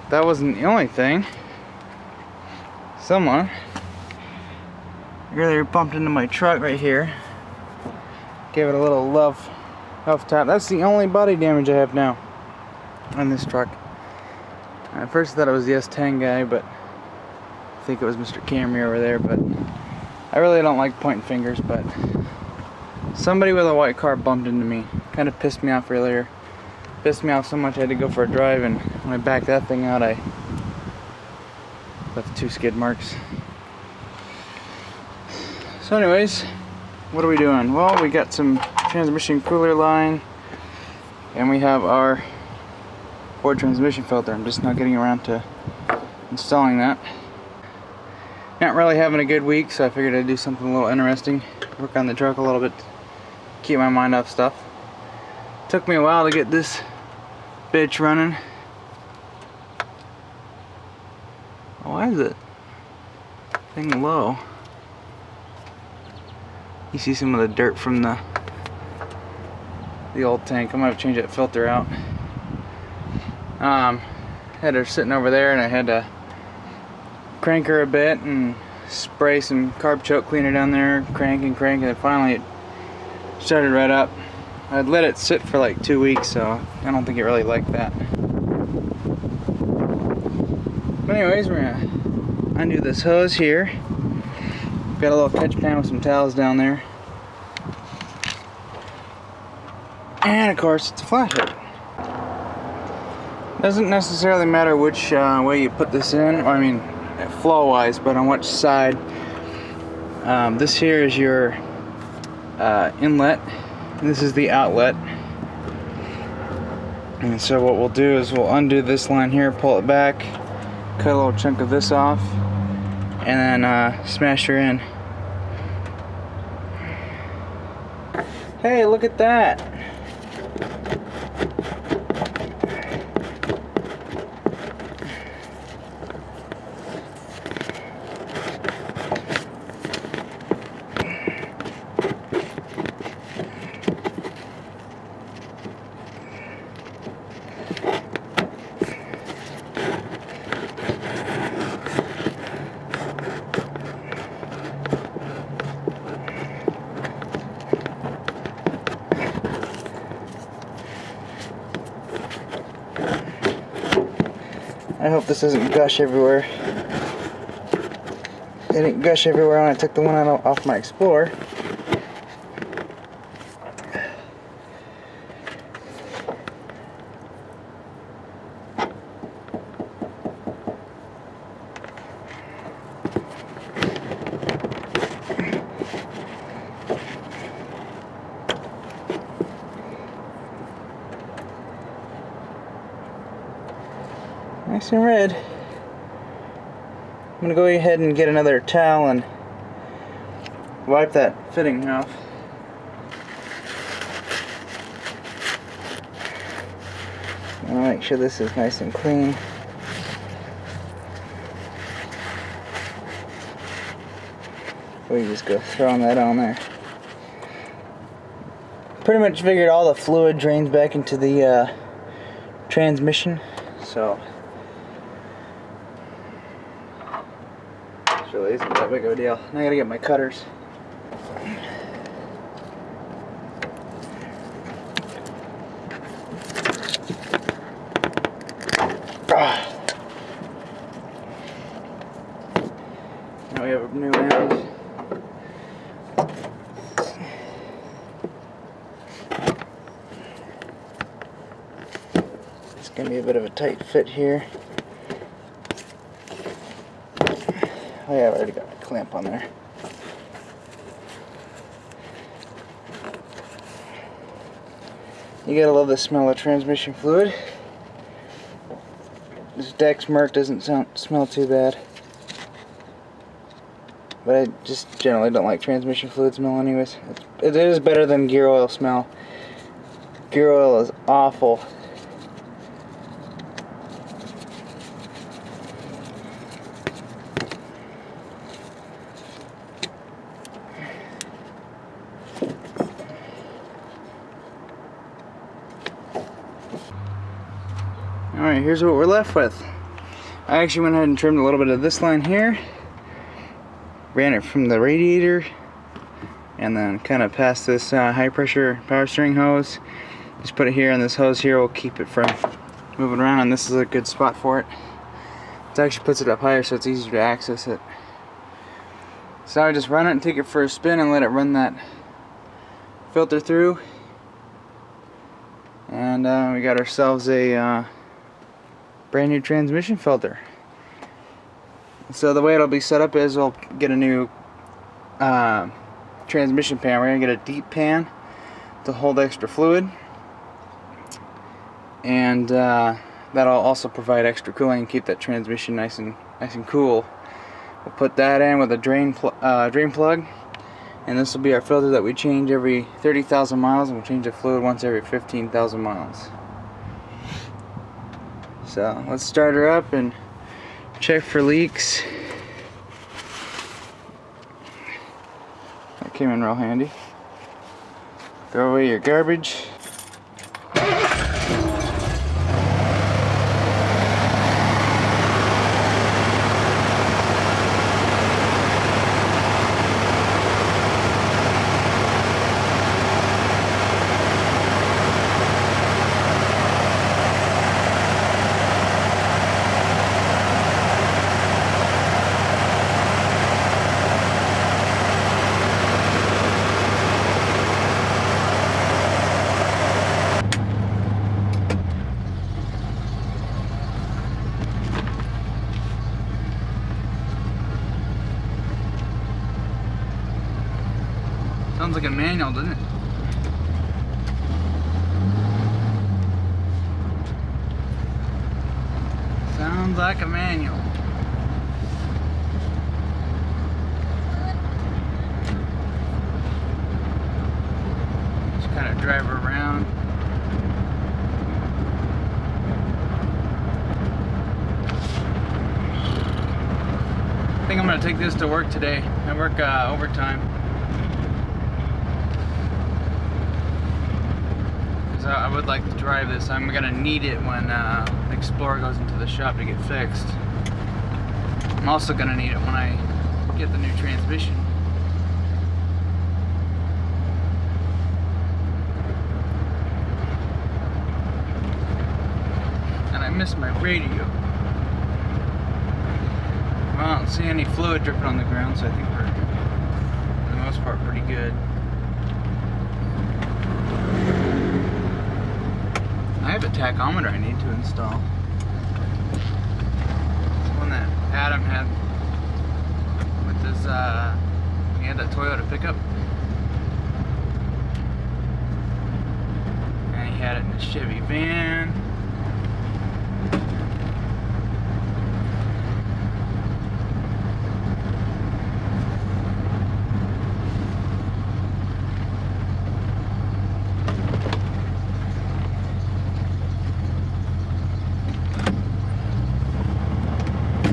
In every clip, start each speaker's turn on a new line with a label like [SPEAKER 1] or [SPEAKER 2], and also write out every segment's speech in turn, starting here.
[SPEAKER 1] that wasn't the only thing. Someone earlier bumped into my truck right here. Gave it a little love tap. That's the only body damage I have now on this truck. At first I thought it was the S10 guy, but I think it was Mr. Camry over there. But I really don't like pointing fingers, but somebody with a white car bumped into me. Kind of pissed me off earlier. Pissed me off so much I had to go for a drive, and when I backed that thing out, I left 2 skid marks. So anyways, what are we doing? Well, we got some transmission cooler line, and we have our Ford transmission filter. I'm just not getting around to installing that. Not really having a good week, so I figured I'd do something a little interesting. Work on the truck a little bit, keep my mind off stuff. Took me a while to get this bitch running. Why is it thing low? You see some of the dirt from the old tank. I'm gonna have to change that filter out. Had her sitting over there, and I had to crank her a bit and spray some carb choke cleaner down there, crank, and then finally it started right up. I'd let it sit for like 2 weeks, so I don't think it really liked that. But anyways, we're gonna undo this hose here. Got a little catch pan with some towels down there. And of course, it's a flathead. Doesn't necessarily matter which way you put this in, I mean flow wise, but on which side. This here is your inlet, and this is the outlet. And so what we'll do is we'll undo this line here, pull it back, cut a little chunk of this off, and then smash her in. Hey, look at that! I hope this doesn't gush everywhere. It didn't gush everywhere when I took the one out off my Explorer. Nice and red. I'm gonna go ahead and get another towel and wipe that fitting off. I'll make sure this is nice and clean. We just go throwing that on there. Pretty much figured all the fluid drains back into the transmission, so it really isn't that big of a deal. Now I gotta get my cutters. Now we have a new end. It's gonna be a bit of a tight fit here. Oh yeah, I've already got my clamp on there. You gotta love the smell of transmission fluid. This Dex Merc doesn't smell too bad. But I just generally don't like transmission fluid smell anyways. It is better than gear oil smell. Gear oil is awful. Alright, here's what we're left with. I actually went ahead and trimmed a little bit of this line here, ran it from the radiator, and then kind of past this high pressure power steering hose. Just put it here, and this hose here will keep it from moving around, and this is a good spot for it. It actually puts it up higher so it's easier to access it. So I just run it and take it for a spin and let it run that filter through. And we got ourselves a brand new transmission filter. So the way it'll be set up is we'll get a new transmission pan. We're going to get a deep pan to hold extra fluid. And that'll also provide extra cooling and keep that transmission nice and cool. We'll put that in with a drain plug, and this will be our filter that we change every 30,000 miles, and we'll change the fluid once every 15,000 miles. So let's start her up and check for leaks. That came in real handy. Throw away your garbage. Sounds like a manual, doesn't it? Sounds like a manual. Just kind of drive her around. I think I'm going to take this to work today. I work overtime. I would like to drive this. I'm gonna need it when the Explorer goes into the shop to get fixed. I'm also gonna need it when I get the new transmission. And I miss my radio. Well, I don't see any fluid dripping on the ground, so I think we're, for the most part, pretty good. I have a tachometer I need to install. It's one that Adam had with his, he had that Toyota pickup. And he had it in a Chevy van.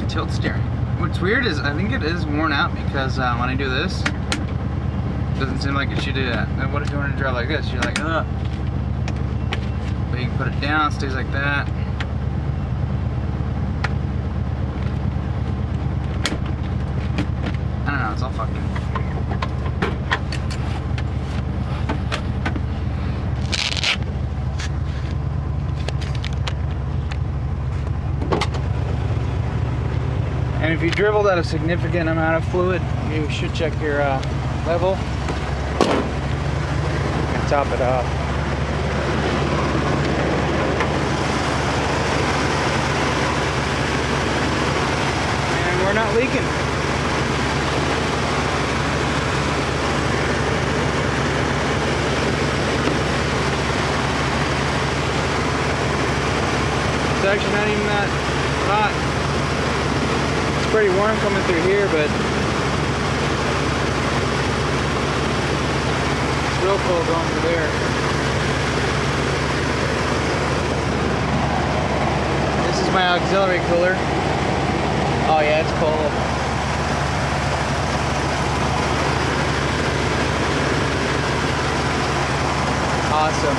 [SPEAKER 1] Tilt steering. What's weird is I think it is worn out because when I do this, it doesn't seem like it should do that. And what if you want to drive like this? You're like, ugh. But you can put it down, it stays like that. I don't know, it's all fucking. And if you dribbled out a significant amount of fluid, you should check your level and top it off. And we're not leaking. It's actually not even that hot. Pretty warm coming through here, but it's real cold going through there. This is my auxiliary cooler. Oh yeah, it's cold. Awesome.